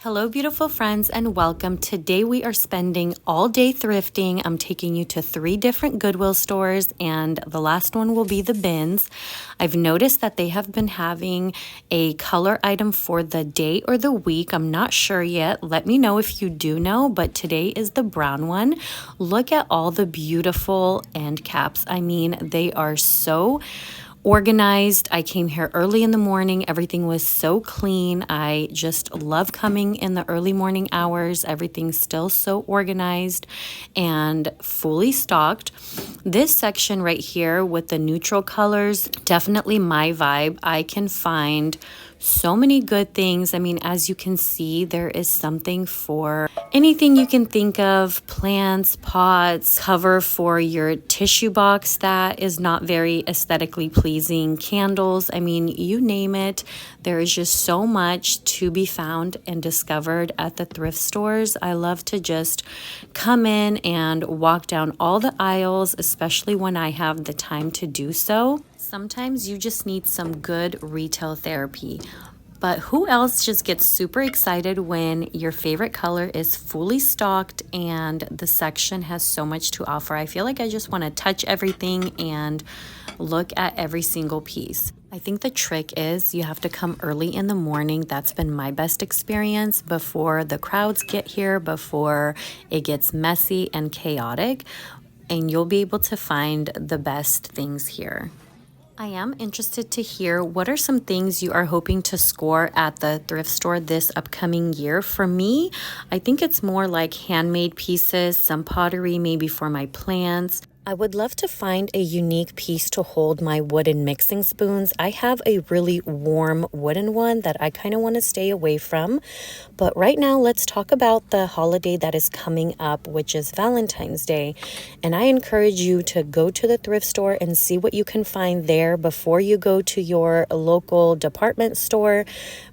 Hello, beautiful friends, and welcome. Today we are spending all day thrifting. I'm taking you to 3 different Goodwill stores, and the last one will be the BINS. I've noticed that they have been having a color item for the day or the week. I'm not sure yet. Let me know if you do know, but today is the brown one. Look at all the beautiful end caps. I mean, they are so organized. I came here early in the morning. Everything was so clean. I just love coming in the early morning hours. Everything's still so organized and fully stocked. This section right here with the neutral colors, definitely my vibe. I can find so many good things. I mean, as you can see, there is something for anything you can think of: plants, pots, cover for your tissue box that is not very aesthetically pleasing, candles. I mean, you name it. There is just so much to be found and discovered at the thrift stores. I love to just come in and walk down all the aisles, especially when I have the time to do so. Sometimes you just need some good retail therapy. But who else just gets super excited when your favorite color is fully stocked and the section has so much to offer? I feel like I just want to touch everything and look at every single piece. I think the trick is you have to come early in the morning. That's been my best experience, before the crowds get here, before it gets messy and chaotic, and you'll be able to find the best things here. I am interested to hear what are some things you are hoping to score at the thrift store this upcoming year. For me, I think it's more like handmade pieces, some pottery maybe for my plants. I would love to find a unique piece to hold my wooden mixing spoons. I have a really warm wooden one that I kind of want to stay away from. But right now, let's talk about the holiday that is coming up, which is Valentine's Day. And I encourage you to go to the thrift store and see what you can find there before you go to your local department store.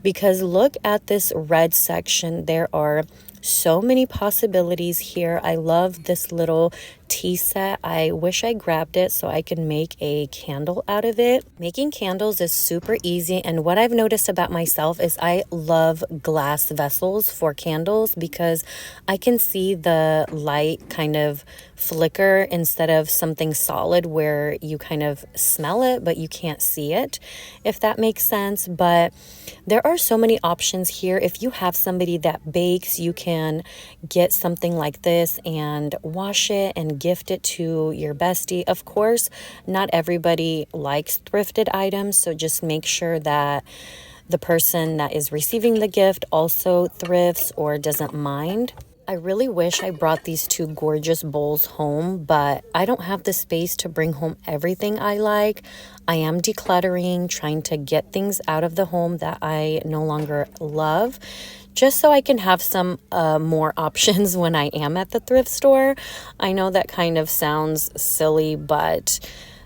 Because look at this red section. There are so many possibilities here. I love this little tea set. I wish I grabbed it so I can make a candle out of it. Making candles is super easy, and what I've noticed about myself is I love glass vessels for candles because I can see the light kind of flicker instead of something solid where you kind of smell it but you can't see it, if that makes sense. But there are so many options here. If you have somebody that bakes, you can get something like this and wash it and gift it to your bestie. Of course, not everybody likes thrifted items, so just make sure that the person that is receiving the gift also thrifts or doesn't mind. I really wish I brought these 2 gorgeous bowls home, but I don't have the space to bring home everything I like. I am decluttering, trying to get things out of the home that I no longer love, just so I can have some more options when I am at the thrift store. I know that kind of sounds silly, but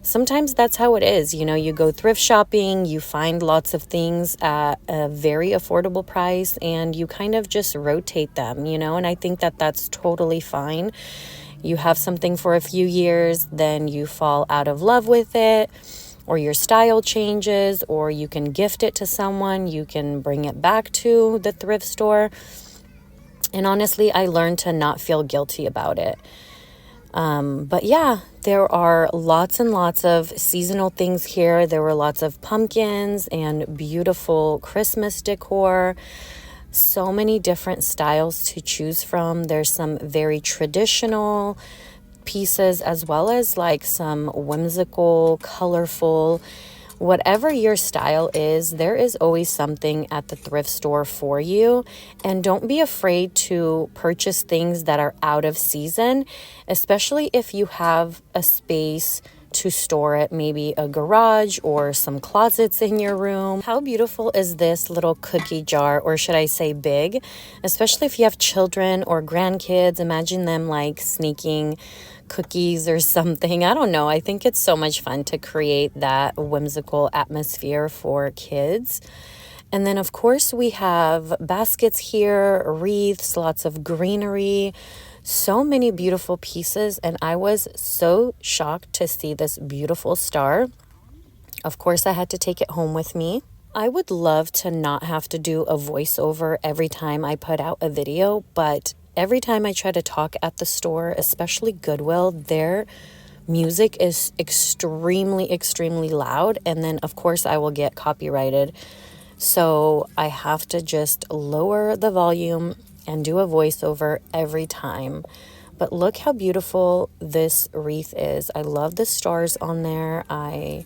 sometimes that's how it is. You know, you go thrift shopping, you find lots of things at a very affordable price, and you kind of just rotate them, and I think that that's totally fine. You have something for a few years, then you fall out of love with it, or your style changes, or you can gift it to someone, you can bring it back to the thrift store. And honestly, I learned to not feel guilty about it. But yeah, there are lots and lots of seasonal things here. There were lots of pumpkins and beautiful Christmas decor. So many different styles to choose from. There's some very traditional pieces as well as like some whimsical, colorful. Whatever your style is, there is always something at the thrift store for you. And don't be afraid to purchase things that are out of season, especially if you have a space to store it, maybe a garage or some closets in your room. How beautiful is this little cookie jar, or should I say big? Especially if you have children or grandkids, imagine them like sneaking cookies or something. I don't know. I think it's so much fun to create that whimsical atmosphere for kids. And then, of course, we have baskets here, wreaths, lots of greenery, so many beautiful pieces. And I was so shocked to see this beautiful star. Of course, I had to take it home with me. I would love to not have to do a voiceover every time I put out a video, but every time I try to talk at the store, especially Goodwill, their music is extremely, extremely loud. And then, of course, I will get copyrighted. So I have to just lower the volume and do a voiceover every time. But look how beautiful this wreath is. I love the stars on there. I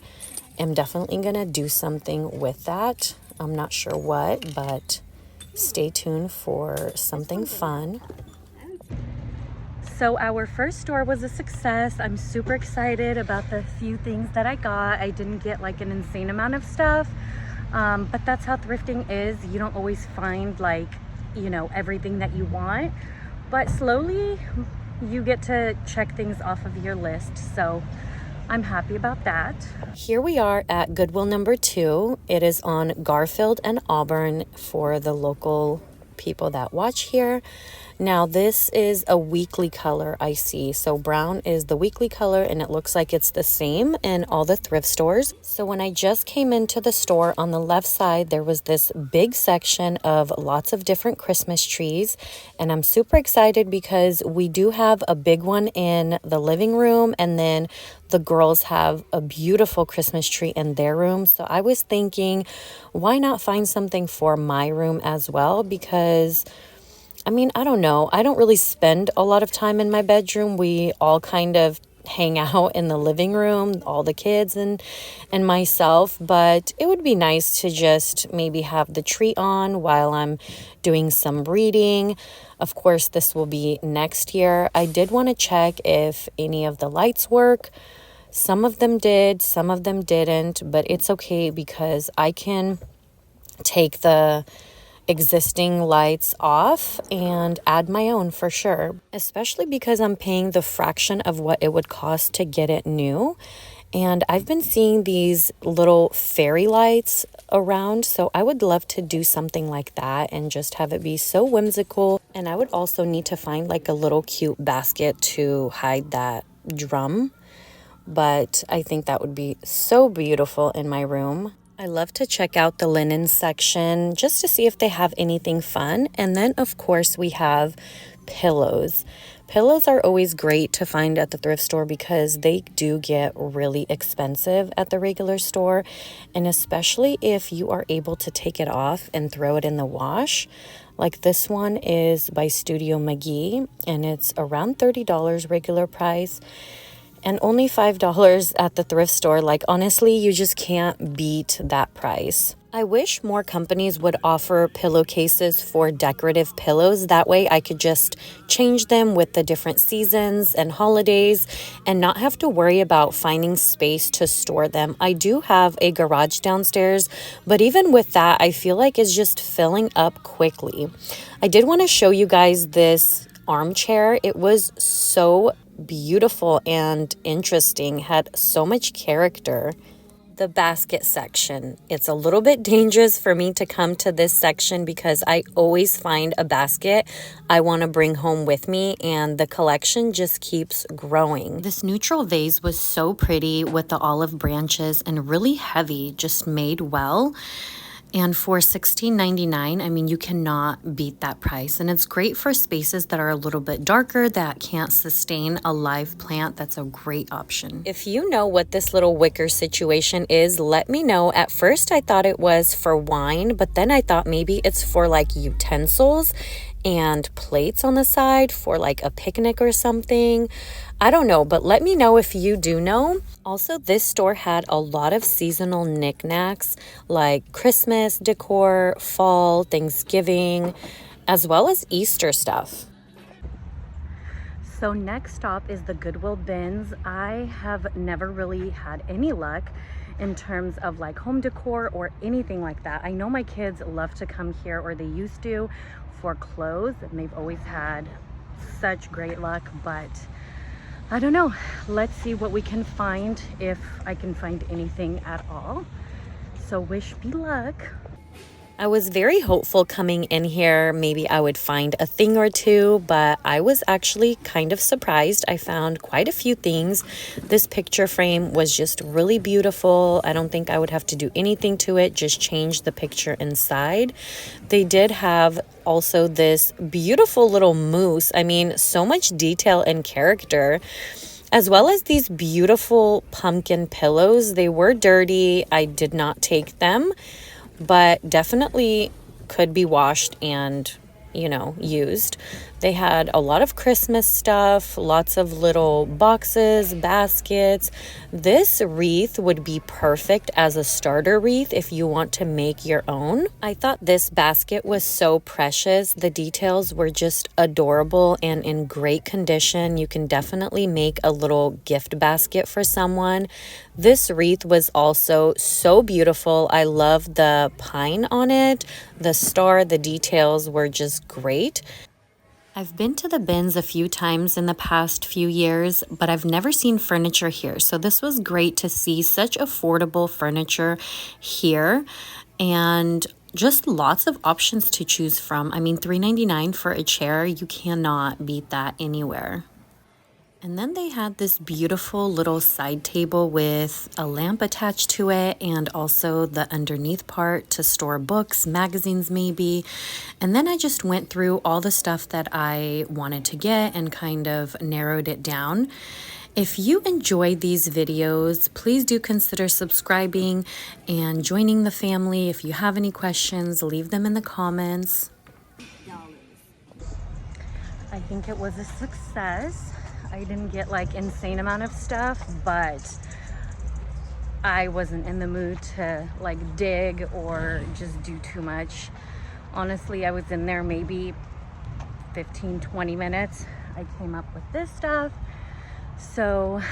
am definitely going to do something with that. I'm not sure what, but stay tuned for something fun. So our first store was a success. I'm super excited about the few things that I got. I didn't get like an insane amount of stuff, but that's how thrifting is. You don't always find like, you know, everything that you want, but slowly you get to check things off of your list. So I'm happy about that. Here we are at Goodwill number 2. It is on Garfield and Auburn for the local people that watch here. Now this is a weekly color I see. So brown is the weekly color, and it looks like it's the same in all the thrift stores. So when I just came into the store, on the left side there was this big section of lots of different Christmas trees, and I'm super excited because we do have a big one in the living room, and then the girls have a beautiful Christmas tree in their room. So I was thinking, why not find something for my room as well? Because I mean, I don't know. I don't really spend a lot of time in my bedroom. We all kind of hang out in the living room, all the kids and myself. But it would be nice to just maybe have the tree on while I'm doing some reading. Of course, this will be next year. I did want to check if any of the lights work. Some of them did, some of them didn't. But it's okay because I can take the existing lights off and add my own for sure, especially because I'm paying the fraction of what it would cost to get it new. And I've been seeing these little fairy lights around, so I would love to do something like that and just have it be so whimsical. And I would also need to find like a little cute basket to hide that drum, but I think that would be so beautiful in my room. I love to check out the linen section just to see if they have anything fun. And then, of course, we have pillows. Pillows are always great to find at the thrift store because they do get really expensive at the regular store. And especially if you are able to take it off and throw it in the wash. Like this one is by Studio McGee, and it's around $30 regular price. And only $5 at the thrift store. Like, honestly, you just can't beat that price. I wish more companies would offer pillowcases for decorative pillows. That way I could just change them with the different seasons and holidays and not have to worry about finding space to store them. I do have a garage downstairs, but even with that, I feel like it's just filling up quickly. I did want to show you guys this armchair. It was so beautiful and interesting, had so much character. The basket section. It's a little bit dangerous for me to come to this section because I always find a basket I want to bring home with me, and the collection just keeps growing. This neutral vase was so pretty with the olive branches and really heavy, just made well. And for $16.99, I mean, you cannot beat that price. And it's great for spaces that are a little bit darker that can't sustain a live plant. That's a great option. If you know what this little wicker situation is, let me know. At first, I thought it was for wine, but then I thought maybe it's for like utensils and plates on the side for like a picnic or something. I don't know, but let me know if you do know. Also, this store had a lot of seasonal knickknacks like Christmas decor, fall, Thanksgiving, as well as Easter stuff. So next stop is the Goodwill bins. I have never really had any luck in terms of like home decor or anything like that. I know my kids love to come here, or they used to, for clothes, and they've always had such great luck, but I don't know. Let's see what we can find, if I can find anything at all. So wish me luck. I was very hopeful coming in here. Maybe I would find a thing or two, but I was actually kind of surprised. I found quite a few things. This picture frame was just really beautiful. I don't think I would have to do anything to it, just change the picture inside. They did have also this beautiful little moose. I mean, so much detail and character, as well as these beautiful pumpkin pillows. They were dirty. I did not take them, but definitely could be washed and, you know, used. They had a lot of Christmas stuff, lots of little boxes, baskets. This wreath would be perfect as a starter wreath if you want to make your own. I thought this basket was so precious. The details were just adorable and in great condition. You can definitely make a little gift basket for someone. This wreath was also so beautiful. I love the pine on it. The star, the details were just great. I've been to the bins a few times in the past few years, but I've never seen furniture here. So this was great to see such affordable furniture here and just lots of options to choose from. I mean, $3.99 for a chair, you cannot beat that anywhere. And then they had this beautiful little side table with a lamp attached to it and also the underneath part to store books, magazines maybe. And then I just went through all the stuff that I wanted to get and kind of narrowed it down. If you enjoyed these videos, please do consider subscribing and joining the family. If you have any questions, leave them in the comments. I think it was a success. I didn't get like insane amount of stuff, but I wasn't in the mood to like dig or just do too much. Honestly, I was in there maybe 15-20 minutes. I came up with this stuff. So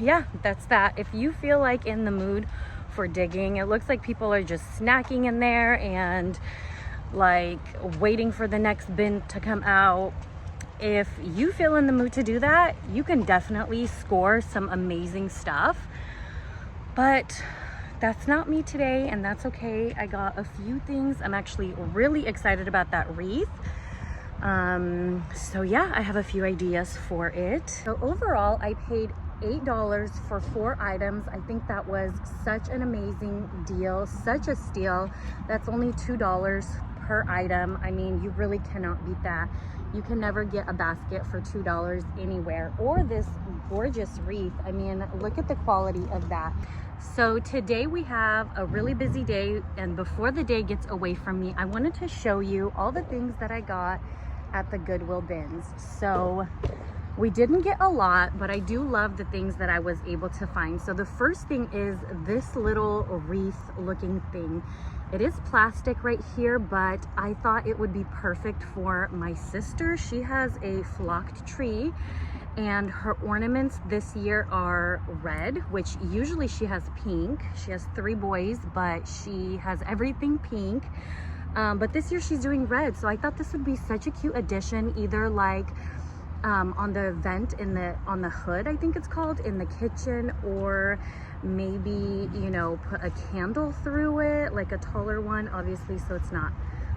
yeah, that's that. If you feel like in the mood for digging, it looks like people are just snacking in there and like waiting for the next bin to come out. If you feel in the mood to do that, you can definitely score some amazing stuff. But that's not me today, and that's okay. I got a few things. I'm actually really excited about that wreath. So yeah, I have a few ideas for it. So overall, I paid $8 for 4 items. I think that was such an amazing deal, such a steal. That's only $2 per item. I mean, you really cannot beat that. You can never get a basket for $2 anywhere, or this gorgeous wreath. I mean, look at the quality of that. So today we have a really busy day, and before the day gets away from me, I wanted to show you all the things that I got at the Goodwill bins. So we didn't get a lot, but I do love the things that I was able to find. So the first thing is this little wreath looking thing. It is plastic right here, but I thought it would be perfect for my sister. She has a flocked tree, and her ornaments this year are red, which usually she has pink. She has 3 boys, but she has everything pink. But this year she's doing red. So I thought this would be such a cute addition, either like on the vent on the hood, I think it's called, in the kitchen, or maybe, you know, put a candle through it, like a taller one, obviously, so it's not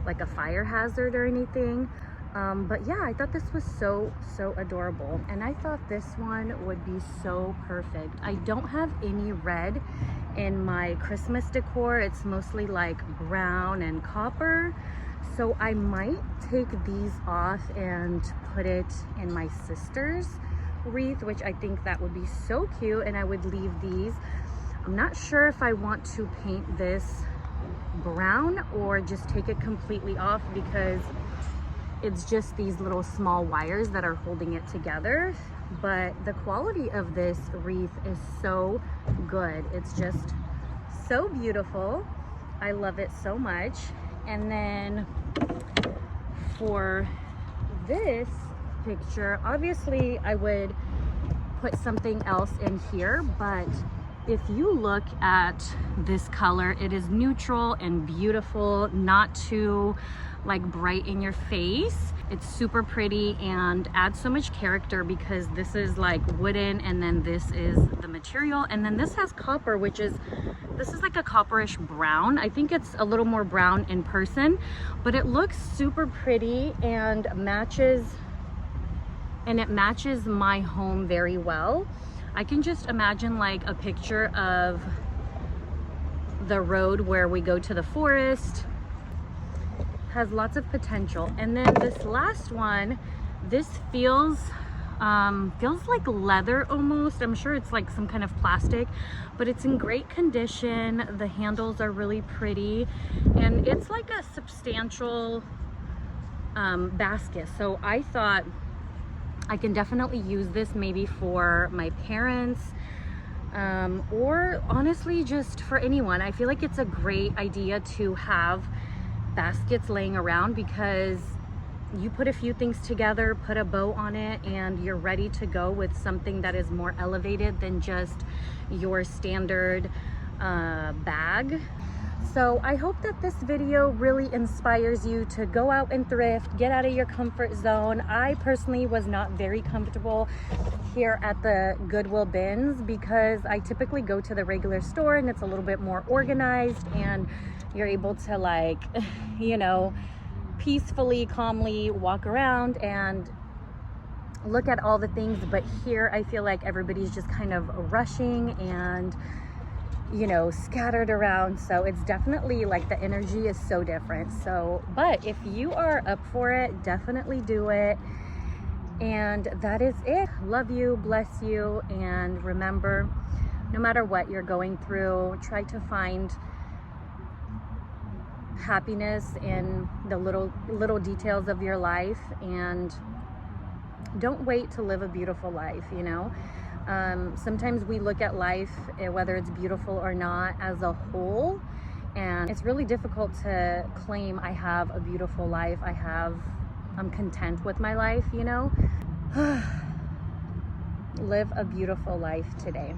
like a fire hazard or anything. But yeah, I thought this was so adorable, and I thought this one would be so perfect. I don't have any red in my Christmas decor. It's mostly like brown and copper, so I might take these off and put it in my sister's wreath, which I think that would be so cute, and I would leave these. I'm not sure if I want to paint this brown or just take it completely off, because it's just these little small wires that are holding it together. But the quality of this wreath is so good. It's just so beautiful. I love it so much. And then for this picture, obviously I would put something else in here, but if you look at this color, it is neutral and beautiful, not too like bright in your face. It's super pretty and adds so much character, because this is like wooden, and then this is the material, and then this has copper, which is This is like a copperish brown. I think it's a little more brown in person, but it looks super pretty and it matches my home very well. I can just imagine like a picture of the road where we go to the forest. Has lots of potential. And then this last one, this feels like leather almost. I'm sure it's like some kind of plastic, but it's in great condition. The handles are really pretty, and it's like a substantial basket. So I thought I can definitely use this maybe for my parents, or honestly just for anyone. I feel like it's a great idea to have baskets laying around, because you put a few things together, put a bow on it, and you're ready to go with something that is more elevated than just your standard bag. So I hope that this video really inspires you to go out and thrift, get out of your comfort zone. I personally was not very comfortable here at the Goodwill bins, because I typically go to the regular store and it's a little bit more organized and you're able to, like, you know, peacefully, calmly walk around and look at all the things. But here I feel like everybody's just kind of rushing and, you know, scattered around. So it's definitely like the energy is so different. So, but if you are up for it, definitely do it. And that is it. Love you, bless you, and remember, no matter what you're going through, try to find happiness in the little details of your life, and don't wait to live a beautiful life, you know. Sometimes we look at life, whether it's beautiful or not, as a whole, and it's really difficult to claim I have a beautiful life. I'm content with my life, you know. Live a beautiful life today.